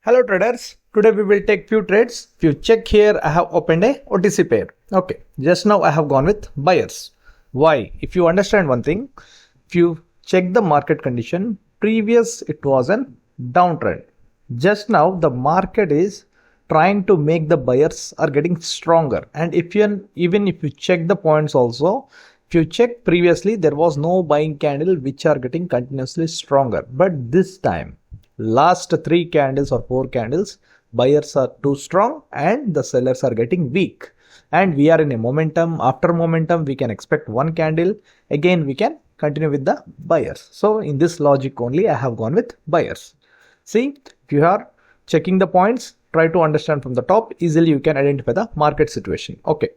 Hello traders, today we will take few trades. If you check here, I have opened a OTC pair. Okay, just now I have gone with buyers. Why? If you understand one thing, if you check the market condition, previous it was an downtrend. Just now the market is trying to make the buyers are getting stronger, and even if you check the points also, if you check previously there was no buying candle which are getting continuously stronger, but this time last 3 candles or 4 candles buyers are too strong and the sellers are getting weak, and we are in a momentum. After momentum we can expect one candle, again we can continue with the buyers. So in this logic only I have gone with buyers. See, if you are checking the points, try to understand from the top, easily you can identify the market situation. Okay,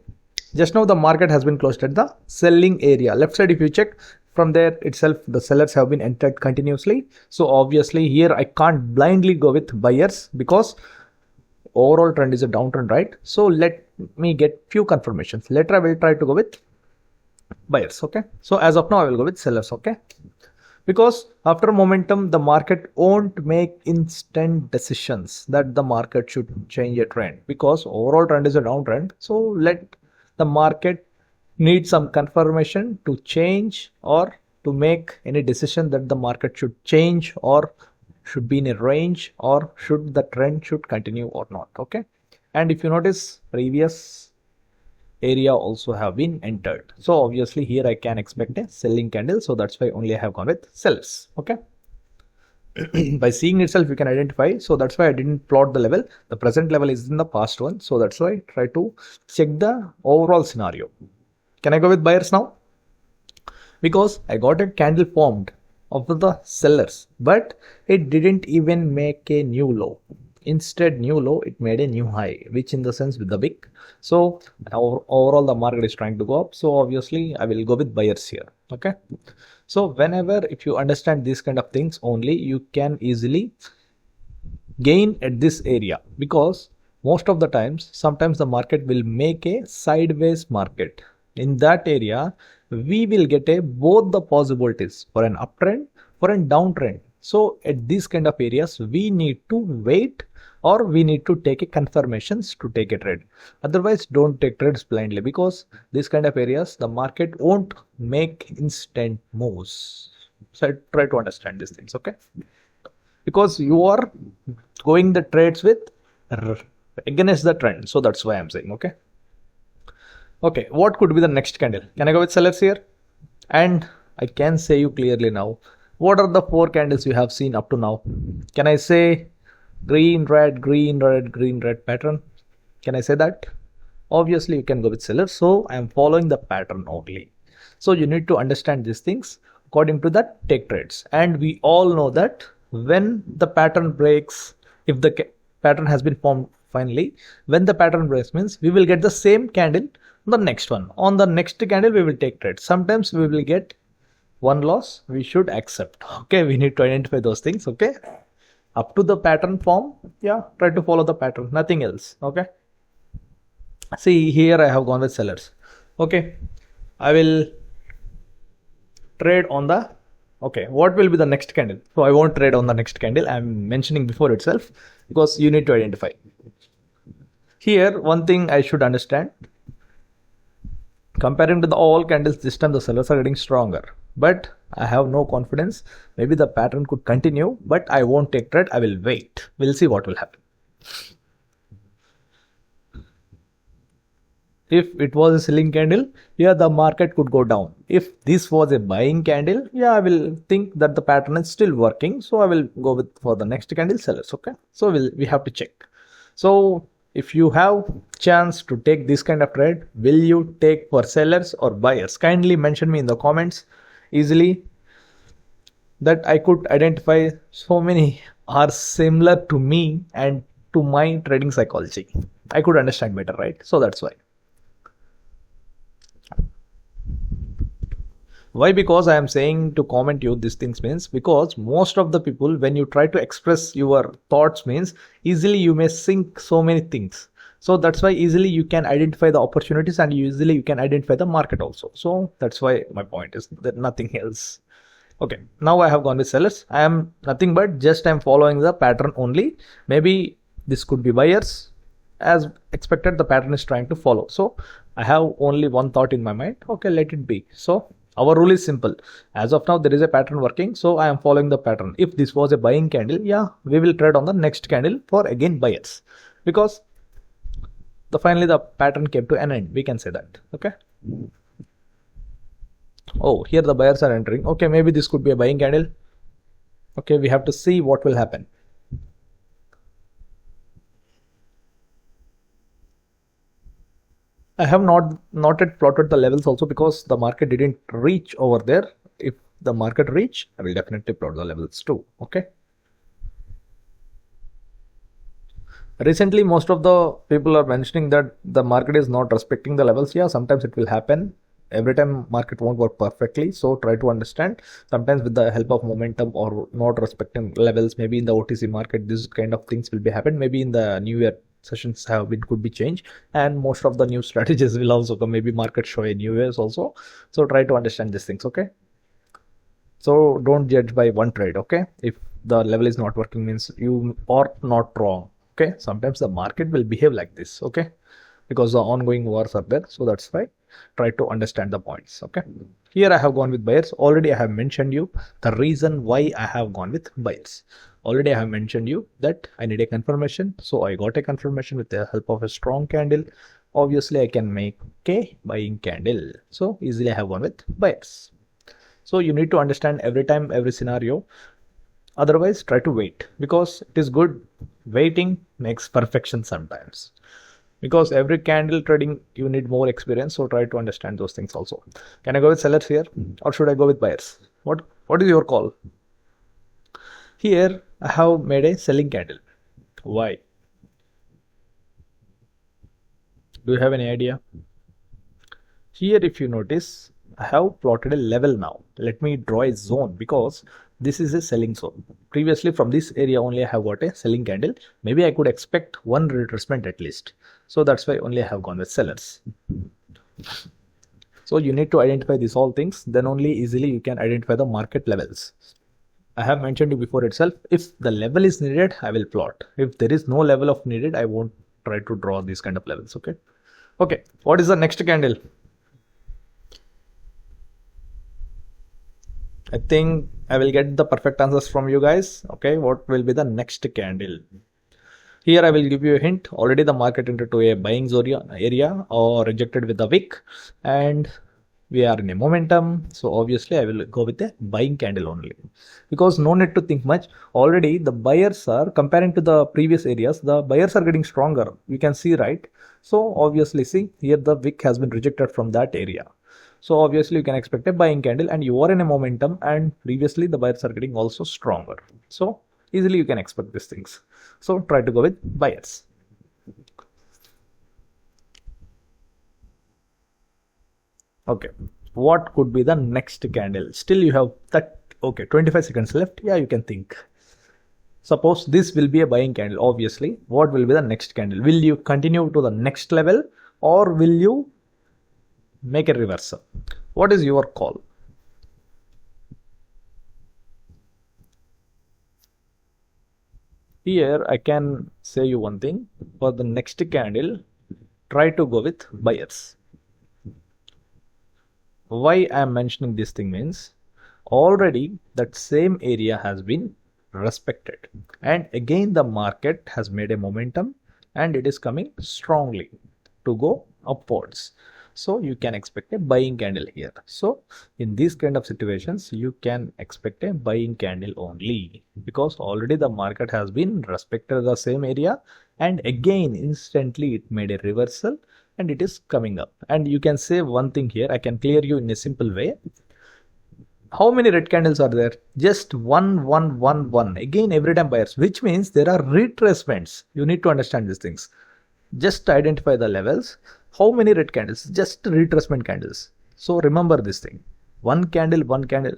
just now the market has been closed at the selling area. Left side if you check, from there itself the sellers have been entered continuously. So obviously here I can't blindly go with buyers because overall trend is a downtrend, right? So let me get few confirmations. Later I will try to go with buyers. Okay, so as of now I will go with sellers. Okay, because after momentum the market won't make instant decisions that the market should change a trend, because overall trend is a downtrend. So let the market need some confirmation to change or to make any decision that the market should change or should be in a range, or should the trend should continue or not. Okay, and if you notice, previous area also have been entered, so obviously here I can expect a selling candle, so that's why only I have gone with sellers. Okay, by seeing itself you can identify, so that's why I didn't plot the level. The present level is in the past one, so that's why I try to check the overall scenario. Can I go with buyers now? Because I got a candle formed of the sellers, but it didn't even make a new low. Instead, new low, it made a new high, which in the sense with the wick. So overall the market is trying to go up, so obviously I will go with buyers here. Okay, so whenever, if you understand these kind of things only, you can easily gain at this area, because most of the times sometimes the market will make a sideways market. In that area we will get a both the possibilities for an uptrend, for a downtrend. So at these kind of areas we need to wait, or we need to take a confirmations to take a trade. Otherwise don't take trades blindly, because these kind of areas the market won't make instant moves. So I try to understand these things. Okay, because you are going the trades with against the trend, so that's why I'm saying. Okay, what could be the next candle? Can I go with sellers here? And I can say you clearly now, what are the 4 candles you have seen up to now? Can I say green, red, green, red, green, red pattern? Can I say that? Obviously you can go with sellers, so I am following the pattern only. So you need to understand these things, according to that take trades. And we all know that when the pattern breaks, if the pattern has been formed finally, when the pattern breaks means we will get the same candle. The next one, on the next candle we will take trade. Sometimes we will get one loss, we should accept. Okay, we need to identify those things. Okay, up to the pattern form, yeah, try to follow the pattern, nothing else. Okay, see here I have gone with sellers. Okay, I will trade on the, okay, what will be the next candle? So I won't trade on the next candle, I'm mentioning before itself, because you need to identify. Here one thing I should understand, comparing to the all candles, this time the sellers are getting stronger, but I have no confidence. Maybe the pattern could continue, but I won't take trade, I will wait. We'll see what will happen. If it was a selling candle, yeah, the market could go down. If this was a buying candle, yeah, I will think that the pattern is still working, so I will go with for the next candle sellers. Okay, so we have to check. So if you have chance to take this kind of trade, will you take for sellers or buyers? Kindly mention me in the comments easily, that I could identify so many are similar to me and to my trading psychology. I could understand better, right? So that's why. Why? Because I am saying to comment you these things means, because most of the people, when you try to express your thoughts means, easily you may think so many things. So that's why easily you can identify the opportunities, and easily you can identify the market also. So that's why my point is that nothing else. Okay, now I have gone with sellers. I am nothing but just I'm following the pattern only. Maybe this could be buyers. As expected, the pattern is trying to follow. So I have only one thought in my mind. Okay, let it be. So our rule is simple. As of now, there is a pattern working. So I am following the pattern. If this was a buying candle, yeah, we will trade on the next candle for again buyers. Because finally the pattern came to an end. We can say that. Okay. Oh, here the buyers are entering. Okay, maybe this could be a buying candle. Okay, we have to see what will happen. I have not yet plotted the levels also because the market didn't reach over there. If the market reach, I will definitely plot the levels too. Okay. Recently, most of the people are mentioning that the market is not respecting the levels. Yeah, sometimes it will happen. Every time market won't work perfectly. So try to understand. Sometimes with the help of momentum or not respecting levels, maybe in the OTC market, this kind of things will be happen. Maybe in the new year sessions could be changed, and most of the new strategies will also come. Maybe market show a new years also. So try to understand these things. Okay. So don't judge by one trade. Okay. If the level is not working, means you are not wrong. Okay, sometimes the market will behave like this. Okay, because the ongoing wars are there, so that's why try to understand the points. Okay, here I have gone with buyers. Already I have mentioned you the reason why I have gone with buyers. Already I have mentioned you that I need a confirmation, so I got a confirmation with the help of a strong candle. Obviously I can make a buying candle, so easily I have gone with buyers. So you need to understand every time, every scenario. Otherwise, try to wait, because it is good. Waiting makes perfection sometimes. Because every candle trading, you need more experience. So try to understand those things also. Can I go with sellers here, or should I go with buyers? What is your call? Here, I have made a selling candle. Why? Do you have any idea? Here, if you notice, I have plotted a level now. Let me draw a zone, because this is a selling zone. Previously from this area only I have got a selling candle. Maybe I could expect one retracement at least. So that's why only I have gone with sellers. So you need to identify these all things. Then only easily you can identify the market levels. I have mentioned you before itself. If the level is needed, I will plot. If there is no level of needed, I won't try to draw these kind of levels. Okay. Okay. What is the next candle? I think I will get the perfect answers from you guys. Okay, what will be the next candle? Here I will give you a hint. Already the market entered to a buying zone area or rejected with the wick, and we are in a momentum. So obviously I will go with a buying candle only, because no need to think much. Already the buyers are, comparing to the previous areas, the buyers are getting stronger. You can see, right? So obviously see here the wick has been rejected from that area. So obviously you can expect a buying candle, and you are in a momentum, and previously the buyers are getting also stronger. So easily you can expect these things. So try to go with buyers. Okay, what could be the next candle? Still you have that. Okay, 25 seconds left. Yeah, you can think. Suppose this will be a buying candle. Obviously, what will be the next candle? Will you continue to the next level, or will you make a reversal? What is your call? Here I can say you one thing. For the next candle, try to go with buyers. Why I am mentioning this thing means, already that same area has been respected, and again the market has made a momentum, and it is coming strongly to go upwards. So you can expect a buying candle here. So in these kind of situations, you can expect a buying candle only, because already the market has been respected the same area, and again instantly it made a reversal, and it is coming up. And you can say one thing here, I can clear you in a simple way. How many red candles are there? Just one. Again, every time buyers, which means there are retracements. You need to understand these things. Just identify the levels. How many red candles? Just retracement candles. So remember this thing. one candle,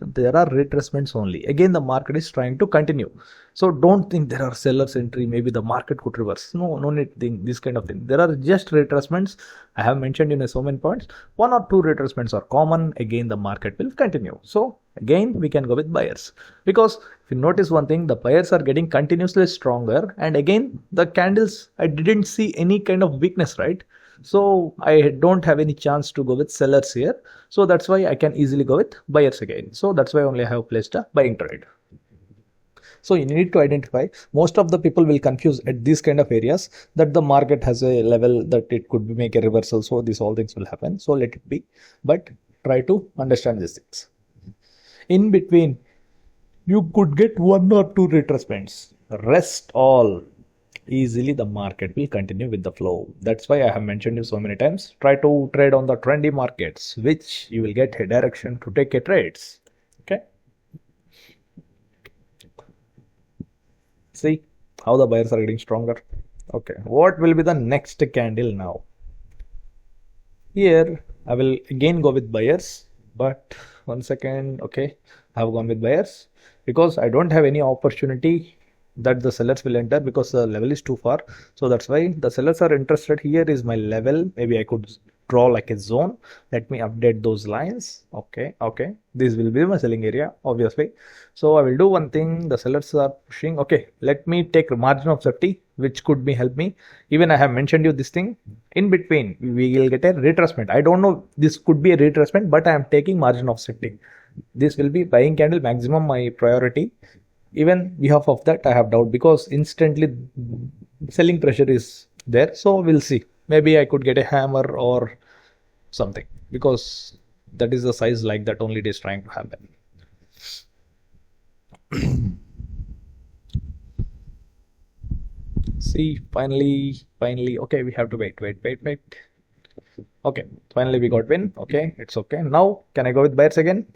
there are retracements only. Again, the market is trying to continue. So don't think there are sellers entry, maybe the market could reverse. No need think this kind of thing. There are just retracements. I have mentioned in so many points, one or two retracements are common. Again, the market will continue. So again, we can go with buyers, because if you notice one thing, the buyers are getting continuously stronger, and again the candles, I didn't see any kind of weakness, right? So I don't have any chance to go with sellers here. So that's why I can easily go with buyers again. So that's why only I have placed a buying trade. So you need to identify, most of the people will confuse at these kind of areas that the market has a level that it could make a reversal. So these all things will happen. So let it be, but try to understand these things. In between, you could get one or two retracements. Rest all, easily the market will continue with the flow. That's why I have mentioned you so many times, try to trade on the trendy markets, which you will get a direction to take a trades. Okay, see how the buyers are getting stronger. Okay, what will be the next candle now? Here I will again go with buyers, but 1 second. Okay, I have gone with buyers because I don't have any opportunity that the sellers will enter, because the level is too far. So that's why the sellers are interested. Here is my level. Maybe I could draw like a zone. Let me update those lines. Okay, this will be my selling area, obviously. So I will do one thing. The sellers are pushing. Okay, let me take margin of safety, which could be help me. Even I have mentioned you this thing. In between, we will get a retracement. I don't know, this could be a retracement, but I am taking margin of safety. This will be buying candle maximum my priority. Even behalf of that, I have doubt, because instantly selling pressure is there. So we'll see. Maybe I could get a hammer or something, because that is the size like that only it is trying to happen. See, finally, okay, we have to wait. Okay, finally we got win. Okay, it's okay. Now, can I go with buyers again?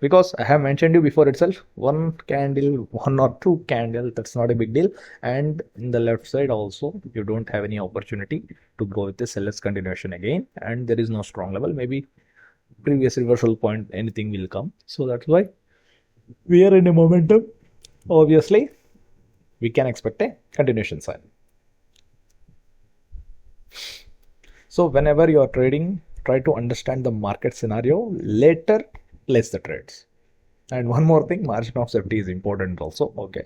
Because I have mentioned you before itself, one candle, one or two candle, that's not a big deal. And in the left side also, you don't have any opportunity to go with the seller's continuation again. And there is no strong level. Maybe previous reversal point, anything will come. So that's why we are in a momentum. Obviously, we can expect a continuation sign. So whenever you are trading, try to understand the market scenario. Later, place the trades. And one more thing, margin of safety is important also. Okay,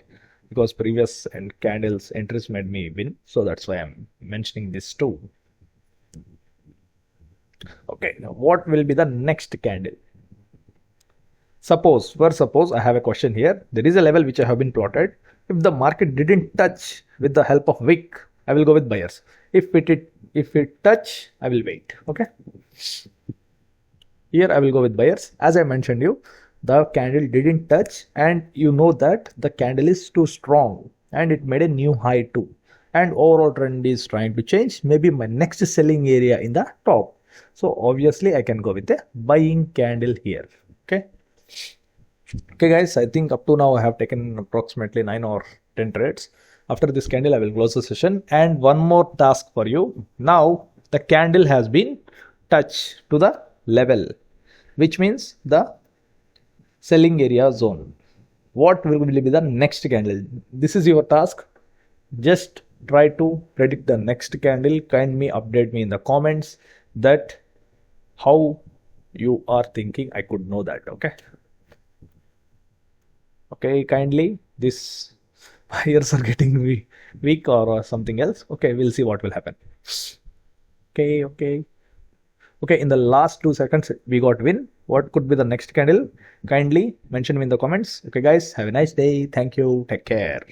because previous candles entries made me win, so that's why I'm mentioning this too. Okay, now what will be the next candle? Suppose I have a question here. There is a level which I have been plotted. If the market didn't touch with the help of wick, I will go with buyers. If it touch, I will wait. Okay, here I will go with buyers. As I mentioned you, the candle didn't touch, and you know that the candle is too strong and it made a new high too, and overall trend is trying to change. Maybe my next selling area in the top. So obviously I can go with the buying candle here. Okay guys, I think up to now I have taken approximately 9 or 10 trades. After this candle I will close the session. And one more task for you. Now the candle has been touched to the level, which means the selling area zone. What will be the next candle? This is your task. Just try to predict the next candle. Kindly update me in the comments that how you are thinking. I could know that. Okay, kindly, this buyers are getting weak or something else. Okay, we'll see what will happen. Okay, in the last 2 seconds we got win. What could be the next candle? Kindly mention me in the comments. Okay guys, have a nice day. Thank you. Take care.